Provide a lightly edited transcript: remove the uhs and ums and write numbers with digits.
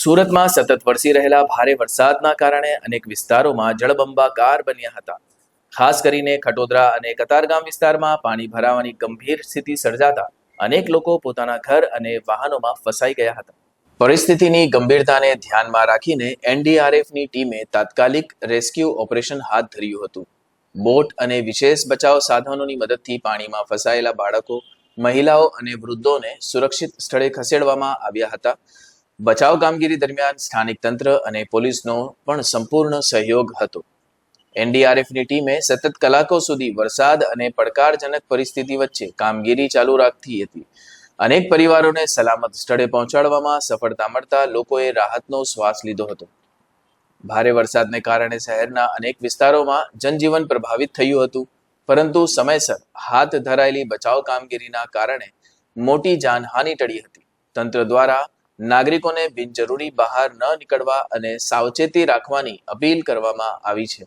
સુરતમાં સતત વરસી રહેલા ભારે વરસાદના કારણે અનેક વિસ્તારોમાં જળબંબાકાર બન્યા હતા. ખાસ કરીને ખટોદરા અને કતારગામ વિસ્તારમાં પાણી ભરાવાની ગંભીર સ્થિતિ સર્જાતા અનેક લોકો પોતાના ઘર અને વાહનોમાં ફસાઈ ગયા હતા. પરિસ્થિતિની ગંભીરતાને ધ્યાનમાં રાખીને એનડીઆરએફની ટીમે તાત્કાલિક રેસ્ક્યુ ઓપરેશન હાથ ધર્યું હતું. બોટ અને વિશેષ બચાવ સાધનોની મદદથી પાણીમાં ફસાયેલા બાળકો, મહિલાઓ અને વૃદ્ધોને સુરક્ષિત સ્થળે ખસેડવામાં આવ્યા હતા. બચાવ કામગીરી દરમિયાન સ્થાનિક તંત્ર અને પોલીસનો પણ સંપૂર્ણ સહયોગ હતો. એનડીઆરએફની ટીમે સતત કલાકો સુધી વરસાદ અને પડકારજનક પરિસ્થિતિ વચ્ચે કામગીરી ચાલુ રાખી હતી. અનેક પરિવારોને સલામત સ્થળે પહોંચાડવામાં સફળતા મળતા લોકોએ રાહતનો શ્વાસ લીધો હતો. ભારે વરસાદને કારણે શહેરના અનેક વિસ્તારોમાં જનજીવન પ્રભાવિત થયું હતું, પરંતુ સમયસર હાથ ધરાયેલી બચાવ કામગીરીના કારણે મોટી જાનહાનિ ટળી હતી. તંત્ર દ્વારા નાગરિકોને બિનજરૂરી બહાર ન નીકળવા અને સાવચેતી રાખવાની અપીલ કરવામાં આવી છે.